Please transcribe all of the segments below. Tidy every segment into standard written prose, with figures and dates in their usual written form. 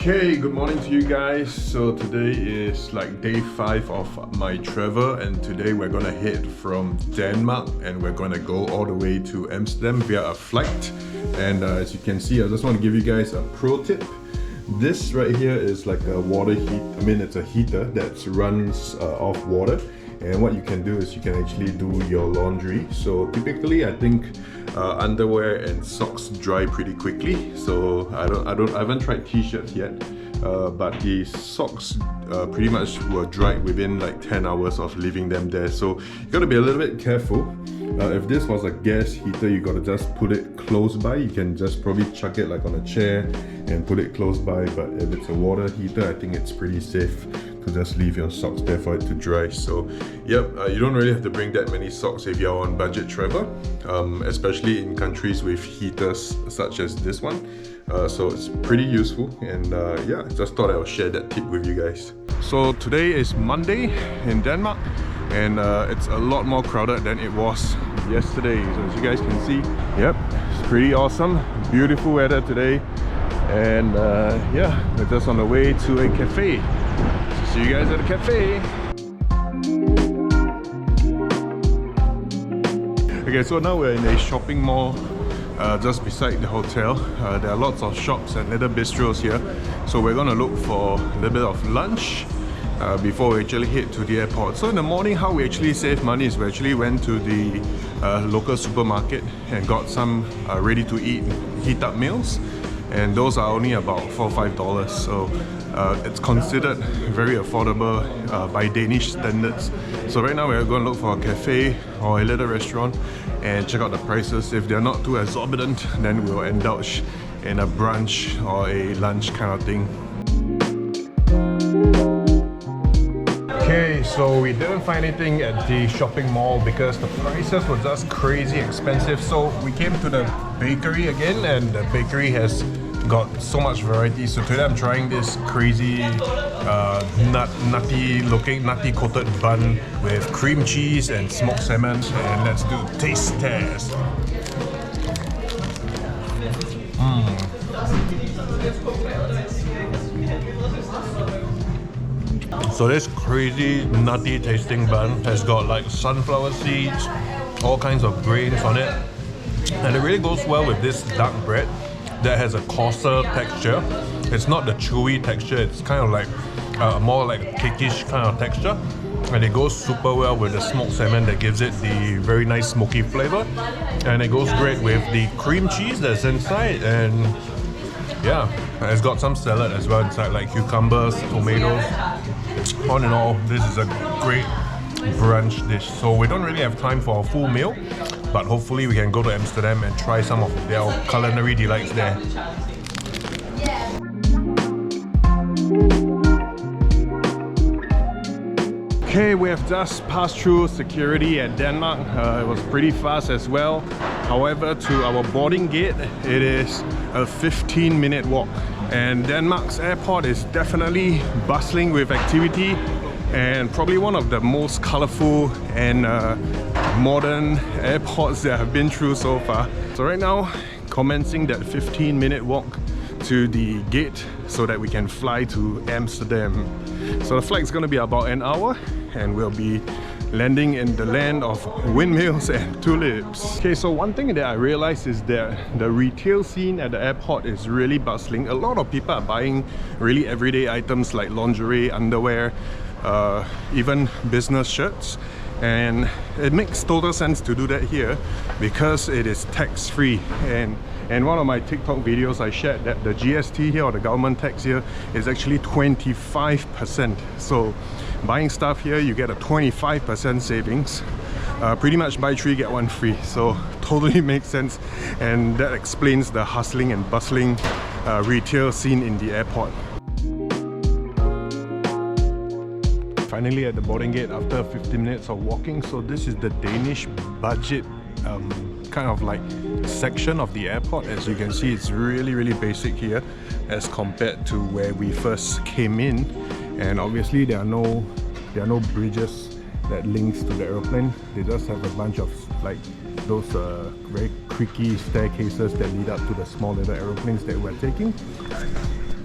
Okay, good morning to you guys. So today is like day 5 of my travel, and today we're gonna head from Denmark and we're gonna go all the way to Amsterdam via a flight. And as you can see, I just want to give you guys a pro tip. This right here is like a water heat. I mean, it's a heater that runs off water. And what you can do is you can actually do your laundry. So typically, I think underwear and socks dry pretty quickly. So I haven't tried t-shirts yet, but the socks pretty much were dried within like 10 hours of leaving them there. So you gotta be a little bit careful. If this was a gas heater, you gotta just put it close by. You can just probably chuck it like on a chair and put it close by. But if it's a water heater, I think it's pretty safe to just leave your socks there for it to dry. So yep, you don't really have to bring that many socks if you're on budget travel, especially in countries with heaters such as this one. So it's pretty useful, and yeah, just thought I would share that tip with you guys. So today is Monday in Denmark, and it's a lot more crowded than it was yesterday. So as you guys can see, yep, it's pretty awesome, beautiful weather today, and yeah, we're just on the way to a cafe. See you guys at the cafe. Okay, so now we're in a shopping mall just beside the hotel. There are lots of shops and little bistros here. So we're gonna look for a little bit of lunch before we actually head to the airport. So in the morning, how we actually save money is we actually went to the local supermarket and got some ready-to-eat heat-up meals. And those are only about $4 or $5. So it's considered very affordable by Danish standards. So right now we're going to look for a cafe or a little restaurant and check out the prices. If they're not too exorbitant, then we'll indulge in a brunch or a lunch kind of thing. Okay, so we didn't find anything at the shopping mall because the prices were just crazy expensive. So we came to the bakery again, and the bakery has got so much variety. So today I'm trying this crazy nutty coated bun with cream cheese and smoked salmon, and let's do taste test. So this crazy nutty tasting bun has got like sunflower seeds, all kinds of grains on it, and it really goes well with this dark bread that has a coarser texture. It's not the chewy texture, it's kind of like more like a cakeish kind of texture, and it goes super well with the smoked salmon that gives it the very nice smoky flavor, and it goes great with the cream cheese that's inside. And yeah, it's got some salad as well inside, like cucumbers, tomatoes. All in all, this is a great brunch dish. So we don't really have time for a full meal, but hopefully we can go to Amsterdam and try some of their culinary delights there. Okay, we have just passed through security at Denmark. It was pretty fast as well. However, to our boarding gate, it is a 15-minute walk. And Denmark's airport is definitely bustling with activity, and probably one of the most colorful and modern airports that I've been through so far. So right now, commencing that 15-minute walk to the gate so that we can fly to Amsterdam. So the flight's gonna be about an hour, and we'll be landing in the land of windmills and tulips. Okay, so one thing that I realized is that the retail scene at the airport is really bustling. A lot of people are buying really everyday items like lingerie, underwear, even business shirts. And it makes total sense to do that here because it is tax-free. And in one of my TikTok videos, I shared that the GST here, or the government tax here, is actually 25%. So buying stuff here, you get a 25% savings. Pretty much buy 3 get 1 free. So totally makes sense, and that explains the hustling and bustling retail scene in the airport. Finally at the boarding gate after 15 minutes of walking. So this is the Danish budget kind of like section of the airport. As you can see, it's really basic here as compared to where we first came in. And obviously there are no bridges that links to the aeroplane. They just have a bunch of like those very creaky staircases that lead up to the small little aeroplanes that we're taking.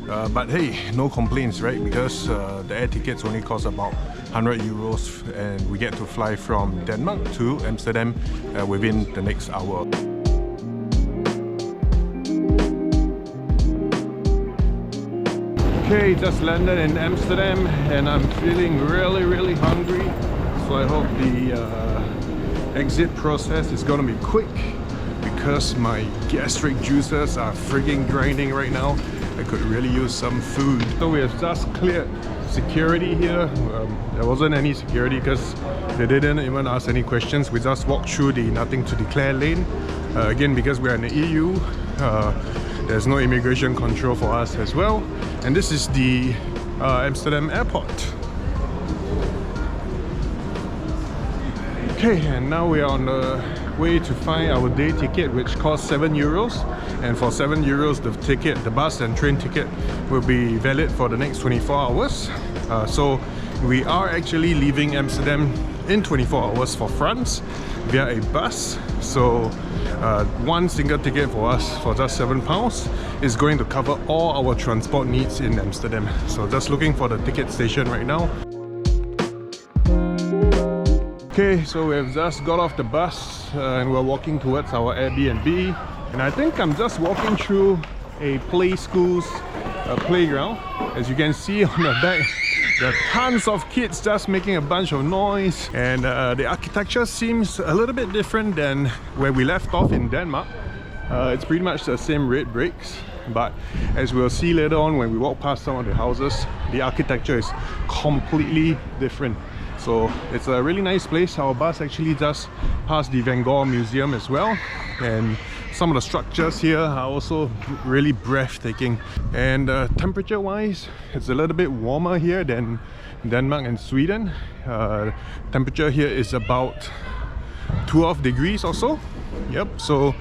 But hey, no complaints, right? Because the air tickets only cost about 100 euros and we get to fly from Denmark to Amsterdam within the next hour. Okay, just landed in Amsterdam and I'm feeling really hungry. So I hope the exit process is gonna be quick because my gastric juices are freaking grinding right now. I could really use some food. So we have just cleared security here. There wasn't any security because they didn't even ask any questions. We just walked through the nothing to declare lane. Again, because we're in the EU, there's no immigration control for us as well. And this is the Amsterdam airport. Okay, and now we are on the way to find our day ticket, which costs 7 euros. And for 7 euros, the ticket, the bus and train ticket, will be valid for the next 24 hours. So we are actually leaving Amsterdam in 24 hours for France via a bus. So one single ticket for us for just £7 is going to cover all our transport needs in Amsterdam. So just looking for the ticket station right now. Okay, so we have just got off the bus and we're walking towards our Airbnb. And I think I'm just walking through a play school's playground. As you can see on the back, there are tons of kids just making a bunch of noise. And the architecture seems a little bit different than where we left off in Denmark. It's pretty much the same red bricks. But as we'll see later on when we walk past some of the houses, the architecture is completely different. So it's a really nice place. Our bus actually just passed the Van Gogh Museum as well. And some of the structures here are also really breathtaking. And temperature wise, it's a little bit warmer here than Denmark and Sweden. Temperature here is about 12 degrees or so. Yep, so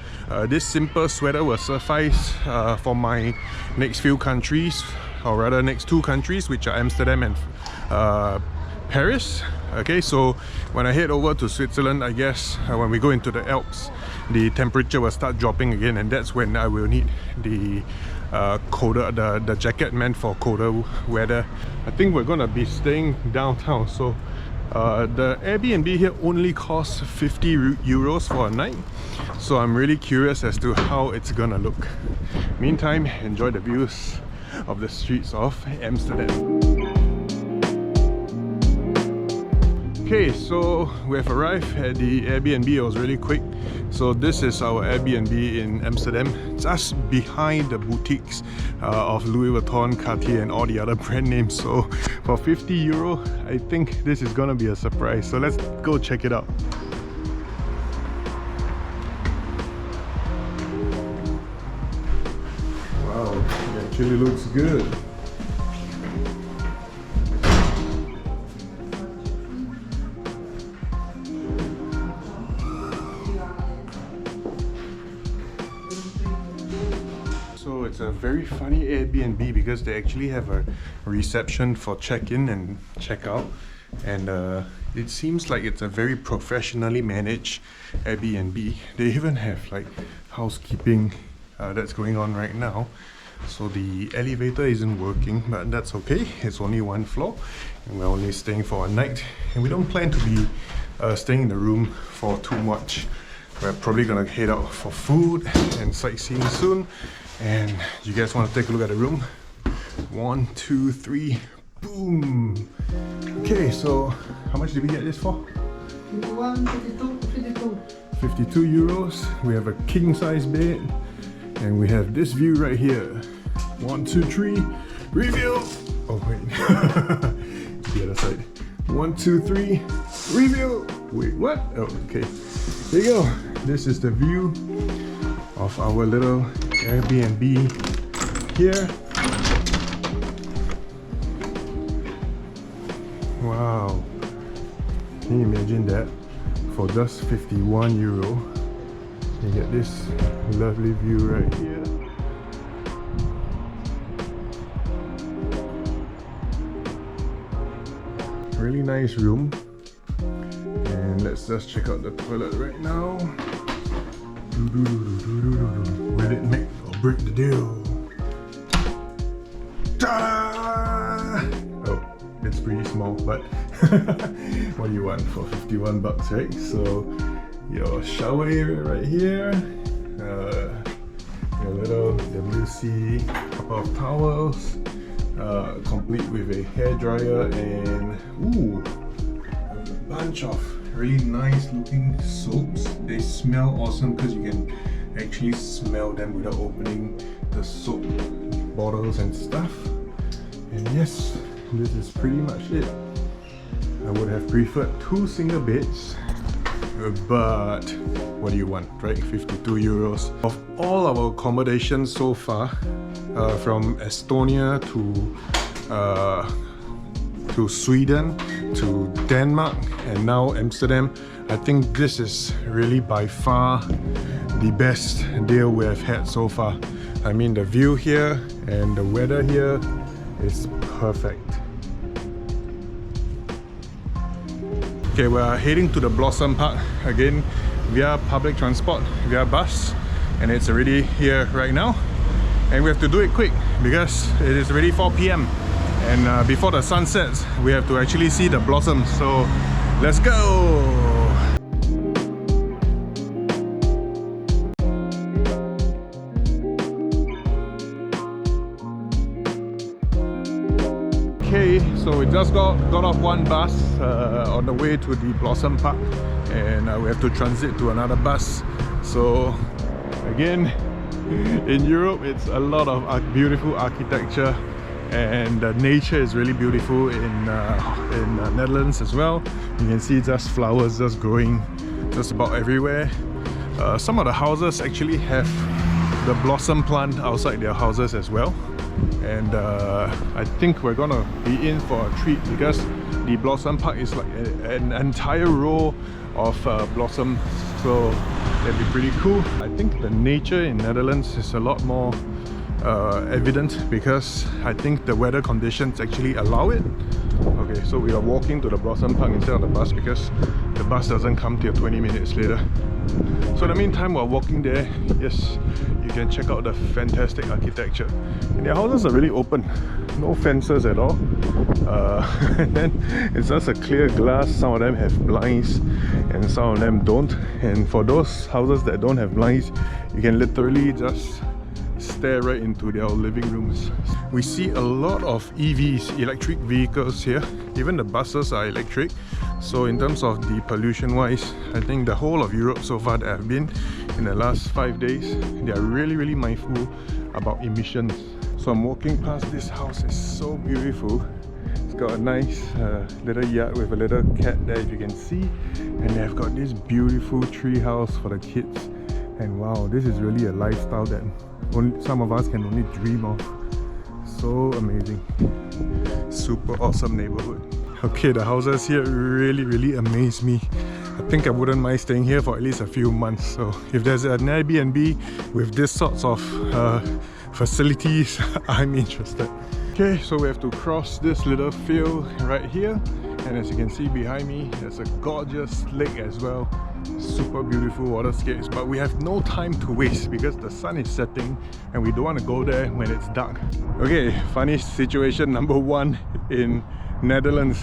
this simple sweater will suffice for my next few countries, or rather next 2 countries, which are Amsterdam and Paris. Okay, so when I head over to Switzerland, I guess when we go into the Alps, the temperature will start dropping again, and that's when I will need the colder, the jacket meant for colder weather. I think we're gonna be staying downtown, so the Airbnb here only costs 50 euros for a night. So I'm really curious as to how it's gonna look. Meantime, enjoy the views of the streets of Amsterdam. Okay, so we have arrived at the Airbnb. It was really quick. So this is our Airbnb in Amsterdam, just behind the boutiques of Louis Vuitton, Cartier and all the other brand names. So for 50 euro, I think this is gonna be a surprise. So let's go check it out. Wow, it actually looks good. So it's a very funny Airbnb because they actually have a reception for check-in and check-out, and it seems like it's a very professionally managed Airbnb. They even have like housekeeping that's going on right now. So the elevator isn't working, but that's okay. It's only 1 floor and we're only staying for a night, and we don't plan to be staying in the room for too much. We're probably gonna head out for food and sightseeing soon. And you guys want to take a look at the room? 1, 2, 3, boom! Okay, so how much did we get this for? 52 euros. We have a king size bed and we have this view right here. 1, 2, 3, review! Oh wait, the other side. 1, 2, 3, review! Wait, what? Oh, okay. There you go. This is the view of our little Airbnb here. Wow, can you imagine that? For just 51 euro, you get this lovely view right here. Really nice room. And let's just check out the toilet right now. Will it make or break the deal? it's pretty small, but what do you want for 51 bucks, right? So your shower area right here, your little WC, couple of towels, complete with a hairdryer and a bunch of really nice looking soaps. They smell awesome because you can actually smell them without opening the soap bottles and stuff. And yes, this is pretty much it. I would have preferred 2 single beds, but what do you want, right? 52 euros. Of all our accommodations so far, from Estonia to Sweden to Denmark and now Amsterdam, I think this is really by far the best deal we have had so far. I mean, the view here and the weather here is perfect. Okay, we're heading to the Blossom Park again via public transport, via bus, and it's already here right now. And we have to do it quick because it is already 4 PM. And before the sun sets, we have to actually see the blossoms. So let's go! Okay, so we just got off one bus on the way to the Blossom Park, and we have to transit to another bus. So again, in Europe, it's a lot of beautiful architecture, and the nature is really beautiful in Netherlands as well. You can see just flowers just growing just about everywhere. Some of the houses actually have the blossom plant outside their houses as well. And I think we're gonna be in for a treat because the Blossom Park is like an entire row of blossoms, so that'd be pretty cool. I think the nature in Netherlands is a lot more evident because I think the weather conditions actually allow it. Okay, so we are walking to the Blossom Park instead of the bus because the bus doesn't come till 20 minutes later. So in the meantime, while walking there, yes, you can check out the fantastic architecture. And their houses are really open, no fences at all. And then it's just a clear glass. Some of them have blinds and some of them don't. And for those houses that don't have blinds, you can literally just stare right into their living rooms. We see a lot of EVs, electric vehicles here. Even the buses are electric. So in terms of the pollution wise, I think the whole of Europe so far that I've been in the last 5 days, they are really mindful about emissions. So I'm walking past this house. It's so beautiful. It's got a nice little yard with a little cat there, if you can see, and they've got this beautiful tree house for the kids. And wow, this is really a lifestyle that some of us can only dream of. So amazing. Super awesome neighborhood. Okay, the houses here really amaze me. I think I wouldn't mind staying here for at least a few months. So if there's an Airbnb with this sorts of facilities, I'm interested. Okay, so we have to cross this little field right here, and as you can see behind me, there's a gorgeous lake as well. Super beautiful waterscapes, but we have no time to waste because the sun is setting and we don't want to go there when it's dark. Okay, funny situation number 1 in Netherlands.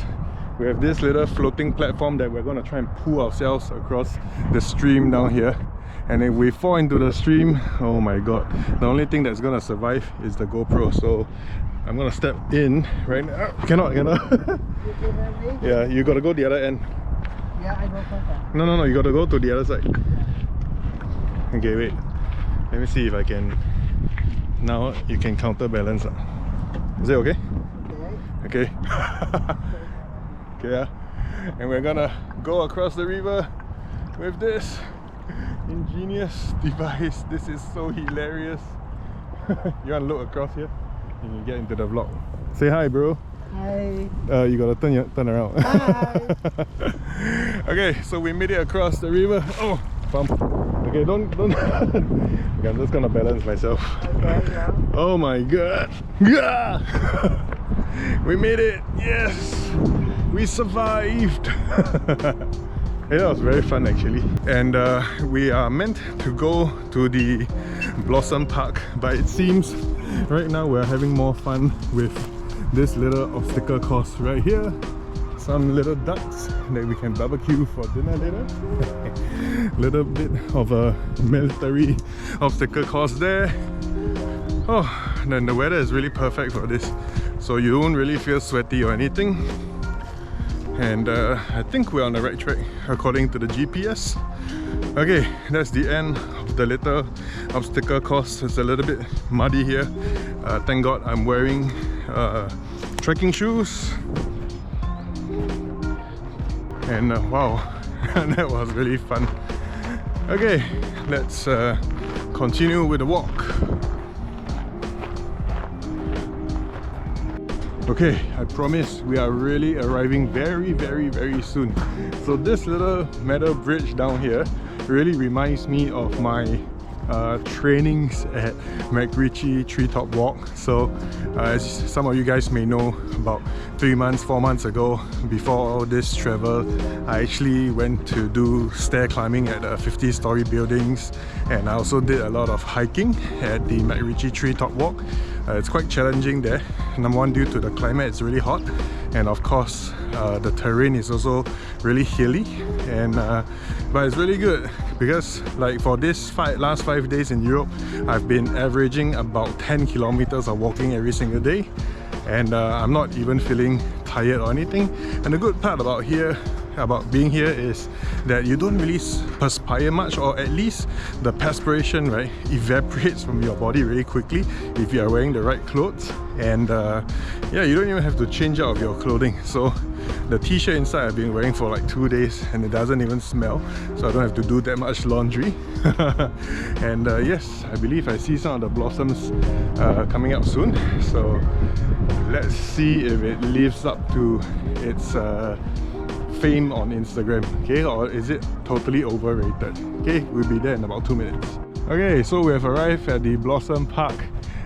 We have this little floating platform that we're going to try and pull ourselves across the stream down here. And if we fall into the stream, oh my god, the only thing that's going to survive is the GoPro. So I'm going to step in right now. Cannot. Yeah, you got to go the other end. Yeah, I go first. No, you got to go to the other side. Okay, wait. Let me see if I can. Now you can counterbalance. Is it okay? Okay. Okay, yeah. And we're gonna go across the river with this ingenious device. This is so hilarious. You wanna look across here? You can get into the vlog. Say hi, bro. Hi. You gotta turn around. Hi. Okay, so we made it across the river. Oh, bump. Okay, don't. Okay, I'm just gonna balance myself. Okay, yeah. Oh my god. Yeah. We made it. Yes, we survived. Yeah, it was very fun actually. And we are meant to go to the Blossom Park, but it seems right now we're having more fun with this little obstacle course right here. Some little ducks that we can barbecue for dinner later. Little bit of a military obstacle course there. Oh, and then the weather is really perfect for this, so you don't really feel sweaty or anything. And I think we're on the right track according to the GPS. Okay, that's the end of the little obstacle course. It's a little bit muddy here. Thank God I'm wearing trekking shoes. And wow, that was really fun. Okay, let's continue with the walk. Okay, I promise we are really arriving very soon. So this little metal bridge down here really reminds me of my trainings at MacRitchie Treetop Walk. So as some of you guys may know, about 4 months ago, before all this travel, I actually went to do stair climbing at 50-story buildings, and I also did a lot of hiking at the MacRitchie Treetop Walk. It's quite challenging there. Number one, due to the climate, it's really hot, and of course the terrain is also really hilly, and but it's really good because like for this last 5 days in Europe, I've been averaging about 10 kilometers of walking every single day, and I'm not even feeling tired or anything. And the good part about being here is that you don't really perspire much, or at least the perspiration, right, evaporates from your body really quickly if you are wearing the right clothes. And yeah, you don't even have to change out of your clothing. So the t-shirt inside I've been wearing for like 2 days and it doesn't even smell, so I don't have to do that much laundry. And yes, I believe I see some of the blossoms coming up soon, so let's see if it lives up to its fame on Instagram, okay, or is it totally overrated? Okay, we'll be there in about 2 minutes. Okay, so we have arrived at the Blossom Park,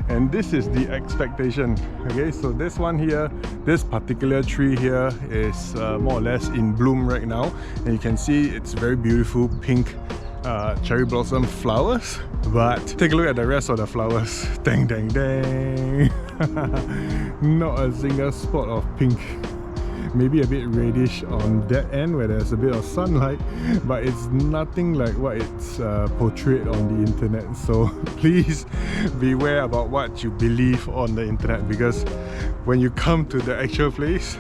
and this is the expectation. Okay, so this one here, this particular tree here is more or less in bloom right now, and you can see it's very beautiful pink cherry blossom flowers. But take a look at the rest of the flowers. Dang dang dang. Not a single spot of pink. Maybe a bit reddish on that end where there's a bit of sunlight, but it's nothing like what it's portrayed on the internet. So please beware about what you believe on the internet, because when you come to the actual place,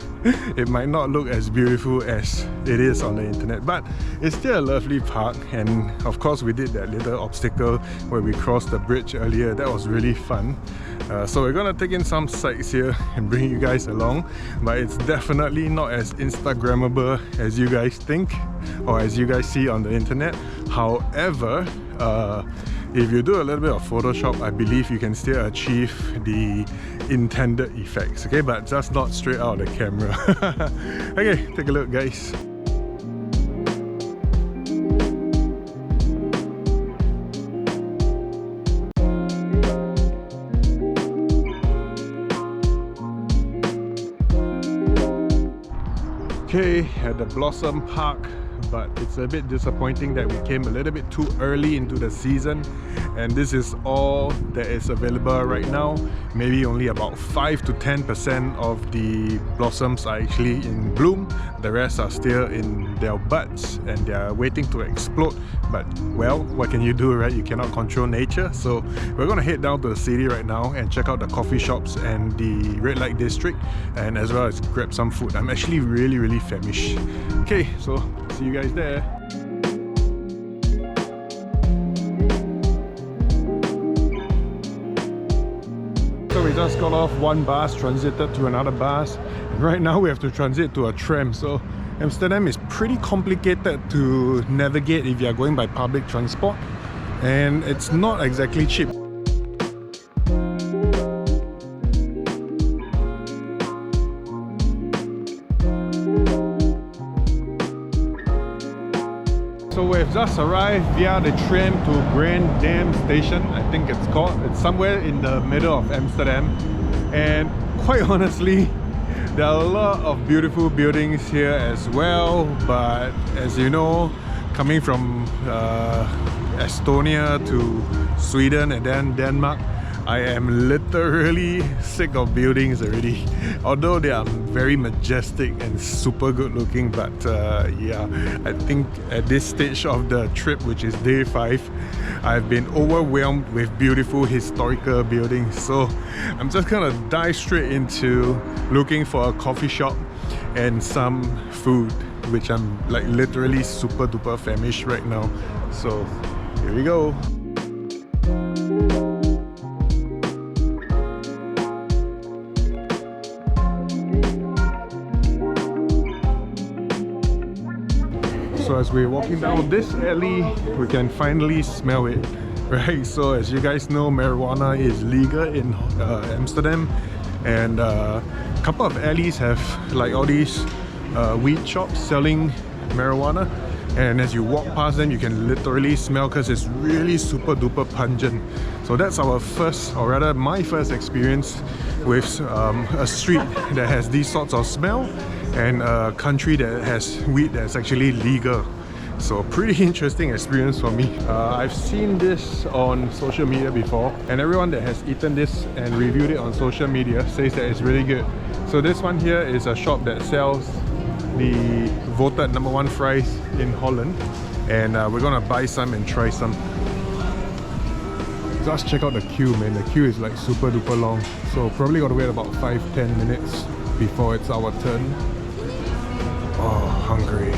it might not look as beautiful as it is on the internet. But it's still a lovely park, and of course we did that little obstacle where we crossed the bridge earlier. That was really fun. So we're gonna take in some sights here and bring you guys along, but it's definitely not as Instagrammable as you guys think or as you guys see on the internet. However, if you do a little bit of Photoshop, I believe you can still achieve the intended effects, okay, but just not straight out of the camera. Okay, take a look guys. Okay, at the Blossom Park, but it's a bit disappointing that we came a little bit too early into the season, and this is all that is available right now. Maybe only about 5 to 10% of the blossoms are actually in bloom. The rest are still in their buds and they are waiting to explode. But well, what can you do, right? You cannot control nature. So we're gonna head down to the city right now and check out the coffee shops and the red light district, and as well as grab some food. I'm actually really famished. Okay, so see you guys there. So we just got off one bus, transited to another bus, and right now we have to transit to a tram. So Amsterdam is pretty complicated to navigate if you are going by public transport, and it's not exactly cheap. So we've just arrived via the tram to Grand Dam Station, I think it's called. It's somewhere in the middle of Amsterdam, and quite honestly, there are a lot of beautiful buildings here as well. But as you know, coming from Estonia to Sweden and then Denmark, I am literally sick of buildings already. Although they are very majestic and super good looking, but yeah, I think at this stage of the trip, which is day 5, I've been overwhelmed with beautiful historical buildings. So I'm just gonna dive straight into looking for a coffee shop and some food, which I'm like literally super duper famished right now. So here we go. So as we're walking down this alley, we can finally smell it, right? So as you guys know, marijuana is legal in Amsterdam, and a couple of alleys have like all these weed shops selling marijuana, and as you walk past them, you can literally smell because it's really super duper pungent. So that's our first, or rather my first experience with a street that has these sorts of smell, and a country that has weed that's actually legal. So pretty interesting experience for me. I've seen this on social media before, and everyone that has eaten this and reviewed it on social media says that it's really good. So this one here is a shop that sells the voted #1 fries in Holland, and we're gonna buy some and try some. Just check out the queue, man. The queue is like super duper long, so probably gotta wait about 5-10 minutes before it's our turn. Oh, hungry.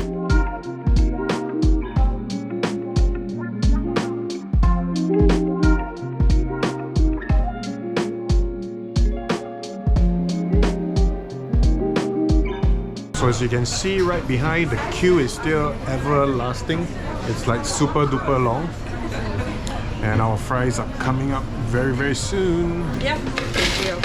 So as you can see right behind, the queue is still everlasting. It's like super duper long. And our fries are coming up very, very soon. Yeah, thank you.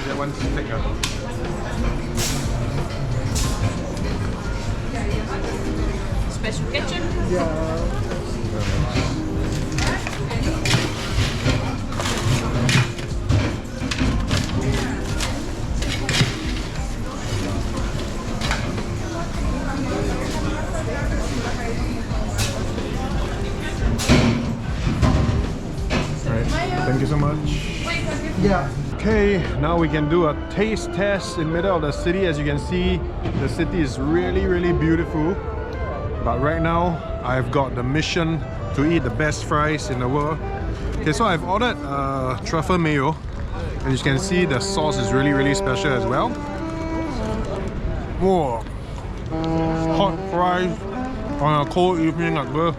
That one's thicker. Special ketchup. Yeah. Thank you so much. Yeah. Okay, now we can do a taste test in the middle of the city. As you can see, the city is really, really beautiful. But right now, I've got the mission to eat the best fries in the world. Okay, so I've ordered truffle mayo, and you can see the sauce is really, really special as well. Whoa, hot fries on a cold evening like this.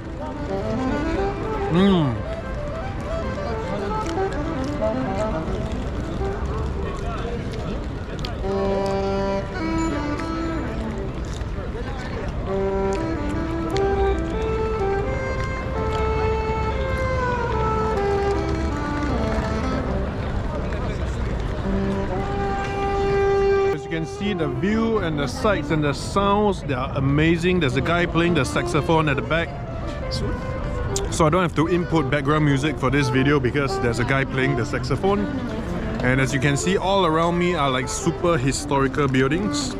You can see the view and the sights and the sounds, they are amazing. There's a guy playing the saxophone at the back, so I don't have to input background music for this video because there's a guy playing the saxophone. And as you can see, all around me are like super historical buildings,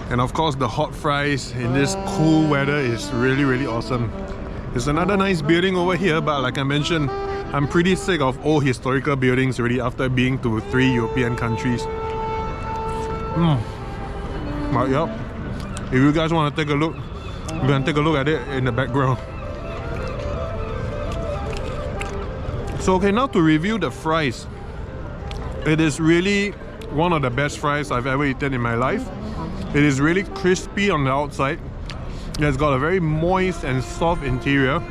and of course the hot fries in this cool weather is really, really awesome. There's another nice building over here, but like I mentioned, I'm pretty sick of old historical buildings already after being to 3 European countries. But yep, if you guys want to take a look, you can take a look at it in the background. So okay, now to review the fries. It is really one of the best fries I've ever eaten in my life. It is really crispy on the outside. It's got a very moist and soft interior,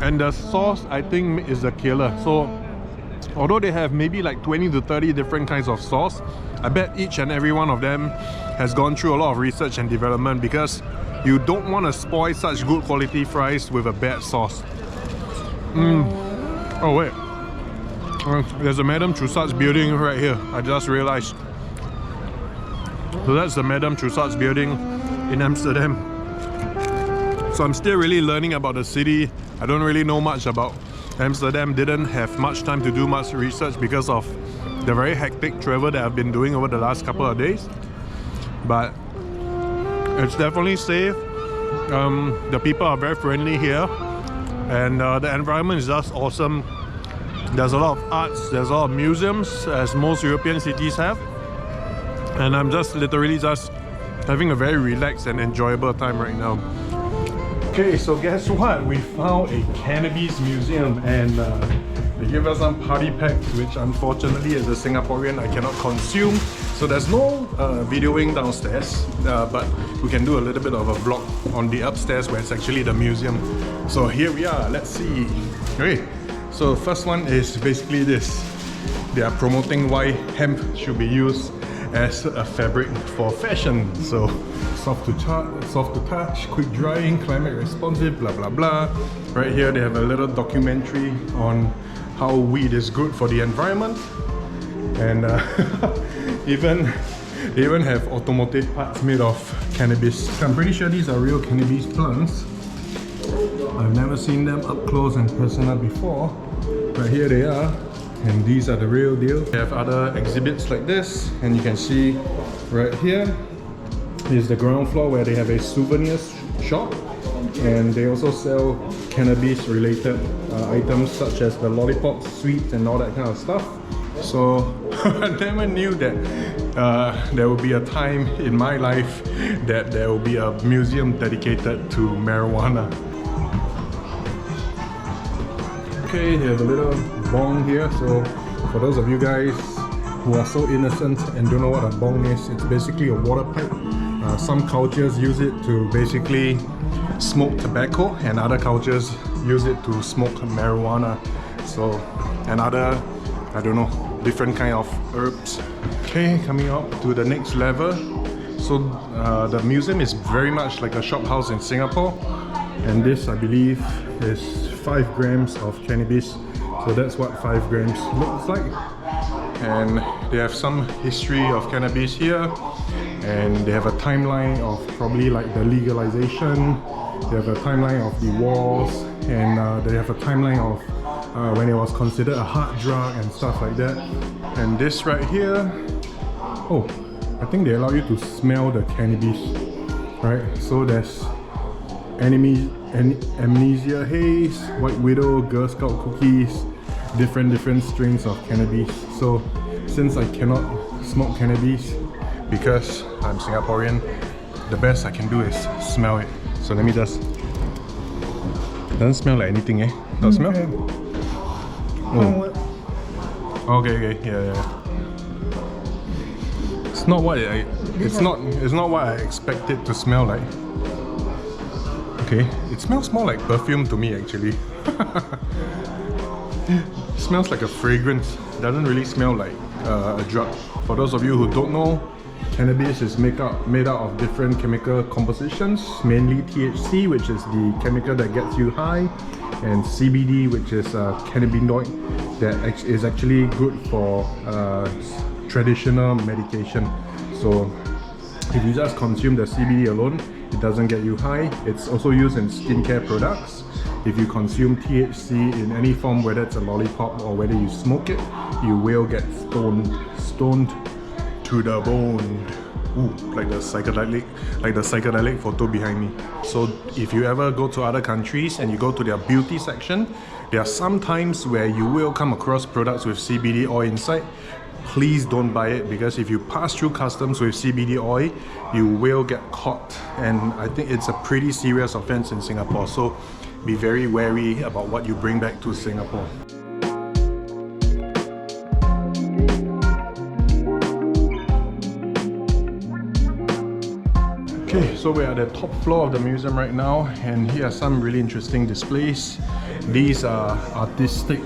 and the sauce I think is the killer. So although they have maybe like 20 to 30 different kinds of sauce, I bet each and every one of them has gone through a lot of research and development, because you don't want to spoil such good quality fries with a bad sauce. Oh wait, there's a Madame Tussauds building right here, I just realized. So that's the Madame Tussauds building in Amsterdam. So I'm still really learning about the city. I don't really know much about Amsterdam. Didn't have much time to do much research because of the very hectic travel that I've been doing over the last couple of days. But it's definitely safe. The people are very friendly here, and the environment is just awesome. There's a lot of arts, there's a lot of museums, as most European cities have, and I'm just literally just having a very relaxed and enjoyable time right now. Okay, so guess what? We found a cannabis museum, and they give us some party packs, which unfortunately as a Singaporean I cannot consume. So there's no videoing downstairs, but we can do a little bit of a vlog on the upstairs where it's actually the museum. So here we are, let's see. Okay, so the first one is basically this. They are promoting why hemp should be used as a fabric for fashion. So soft to touch, quick drying, climate responsive, blah blah blah. Right here they have a little documentary on how weed is good for the environment, and they even have automotive parts made of cannabis. I'm pretty sure these are real cannabis plants. I've never seen them up close and personal before, but here they are, and these are the real deal. They have other exhibits like this, and you can see right here is the ground floor where they have a souvenirs shop, and they also sell cannabis related items such as the lollipops, sweets and all that kind of stuff. So I never knew that there will be a time in my life that there will be a museum dedicated to marijuana. Okay, they have a little bong here, so for those of you guys who are so innocent and don't know what a bong is, it's basically a water pipe. Some cultures use it to basically smoke tobacco, and other cultures use it to smoke marijuana. So, and other, I don't know, different kind of herbs. Okay, coming up to the next level. So the museum is very much like a shop house in Singapore, and this I believe is 5 grams of cannabis. So that's what 5 grams looks like. And they have some history of cannabis here, and they have a timeline of probably like the legalization. They have a timeline of the wars, and they have a timeline of when it was considered a hard drug and stuff like that. And this right here, oh, I think they allow you to smell the cannabis, right? So there's Amnesia Haze, White Widow, Girl Scout cookies, different strains of cannabis. So since I cannot smoke cannabis because I'm Singaporean, the best I can do is smell it. So let me just... Doesn't smell like anything, eh? Does smell? Oh. Okay, yeah. It's not what it's not what I expect it to smell like. Okay, it smells more like perfume to me actually. It smells like a fragrance. It doesn't really smell like a drug. For those of you who don't know, cannabis is made out of different chemical compositions, mainly THC, which is the chemical that gets you high, and CBD, which is a cannabinoid that is actually good for traditional medication. So if you just consume the CBD alone, it doesn't get you high. It's also used in skincare products. If you consume THC in any form, whether it's a lollipop or whether you smoke it, you will get stoned to the bone. Ooh, like the psychedelic photo behind me. So if you ever go to other countries and you go to their beauty section, there are some times where you will come across products with CBD oil inside. Please don't buy it, because if you pass through customs with CBD oil, you will get caught, and I think it's a pretty serious offense in Singapore. So be very wary about what you bring back to Singapore. Okay, so we're at the top floor of the museum right now, and here are some really interesting displays. These are artistic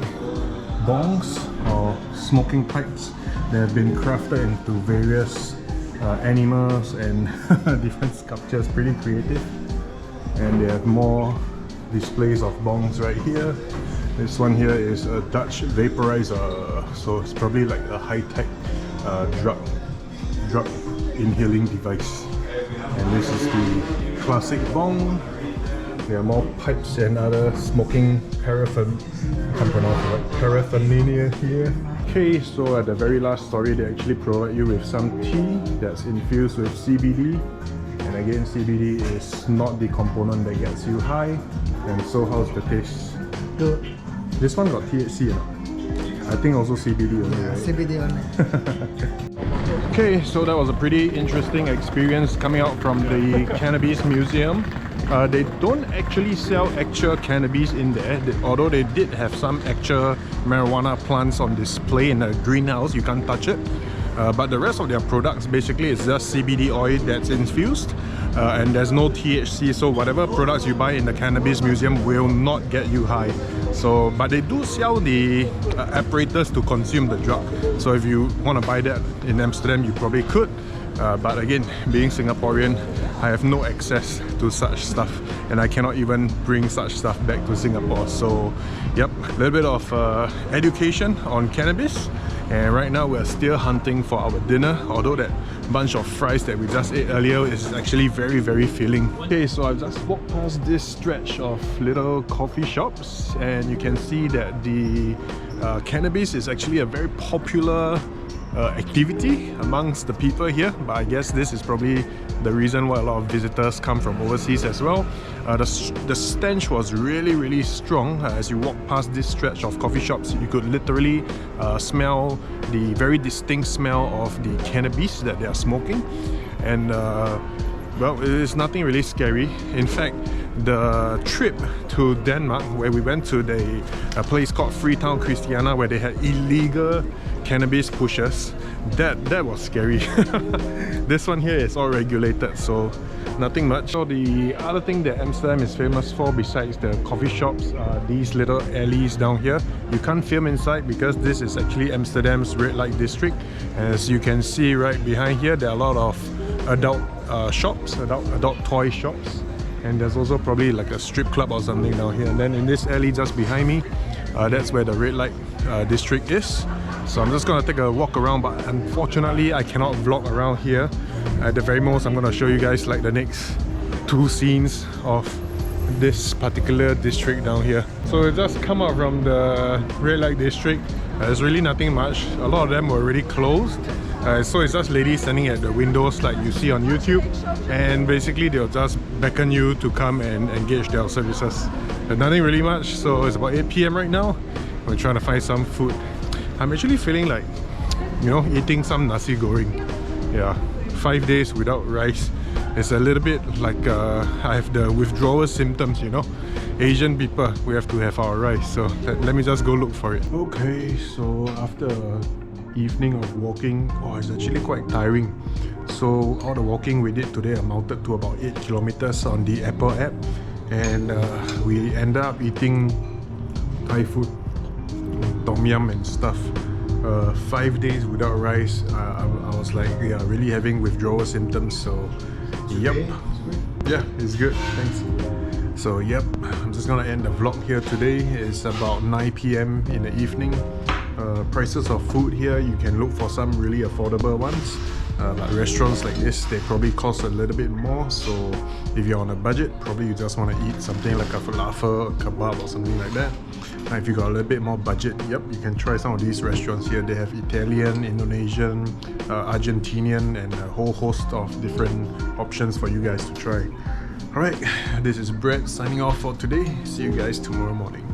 bongs or smoking pipes. They have been crafted into various animals and different sculptures, pretty creative. And they have more displays of bongs right here. This one here is a Dutch vaporizer, so it's probably like a high-tech drug inhaling device. And this is the classic bong. There are more pipes and other smoking paraphernalia here. Okay, so at the very last story, they actually provide you with some tea that's infused with CBD. And again, CBD is not the component that gets you high. And so how's the taste? Good. This one got THC or not? I think also CBD only, right? CBD only. Okay, so that was a pretty interesting experience coming out from the Cannabis Museum. They don't actually sell actual cannabis in there, although they did have some actual marijuana plants on display in a greenhouse. You can't touch it. But the rest of their products basically is just CBD oil that's infused, and there's no THC, so whatever products you buy in the Cannabis Museum will not get you high. So, but they do sell the apparatus to consume the drug. So if you want to buy that in Amsterdam, you probably could. But again, being Singaporean, I have no access to such stuff, and I cannot even bring such stuff back to Singapore. So, yep, a little bit of education on cannabis. And right now we're still hunting for our dinner, although that bunch of fries that we just ate earlier is actually very, very filling. Okay, so I've just walked past this stretch of little coffee shops, and you can see that the cannabis is actually a very popular activity amongst the people here. But I guess this is probably the reason why a lot of visitors come from overseas as well. The stench was really, really strong. As you walk past this stretch of coffee shops, you could literally smell the very distinct smell of the cannabis that they are smoking. And well, it is nothing really scary. In fact, the trip to Denmark, where we went to a place called Freetown Christiana, where they had illegal cannabis pushers, that was scary. This one here is all regulated, so nothing much. So the other thing that Amsterdam is famous for, besides the coffee shops, are these little alleys down here. You can't film inside because this is actually Amsterdam's red light district. As you can see right behind here, there are a lot of adult shops, adult toy shops. And there's also probably like a strip club or something down here. And then in this alley just behind me, that's where the red light district is. So I'm just gonna take a walk around, but unfortunately I cannot vlog around here. At the very most, I'm gonna show you guys like the next 2 scenes of this particular district down here. So we just come out from the red light district. There's really nothing much. A lot of them were already closed. So it's just ladies standing at the windows like you see on YouTube, and basically they'll just beckon you to come and engage their services. Nothing really much. So it's about 8 PM right now. We're trying to find some food. I'm actually feeling like, you know, eating some nasi goreng. Yeah, 5 days without rice. It's a little bit like I have the withdrawal symptoms, you know. Asian people, we have to have our rice. So let me just go look for it. Okay, so after evening of walking, oh, it's actually quite tiring. So all the walking we did today amounted to about 8 kilometers on the Apple app, and we ended up eating Thai food, tom yum and stuff. 5 days without rice. I was like, yeah, really having withdrawal symptoms. So yep, yeah, it's good, thanks. So yep, I'm just gonna end the vlog here today. It's about 9 PM in the evening. Prices of food here, you can look for some really affordable ones. But restaurants like this, they probably cost a little bit more. So if you're on a budget, probably you just want to eat something like a falafel, a kebab or something like that. If you got a little bit more budget, yep, you can try some of these restaurants here. They have Italian, Indonesian, Argentinian, and a whole host of different options for you guys to try. Alright, this is Brett signing off for today. See you guys tomorrow morning.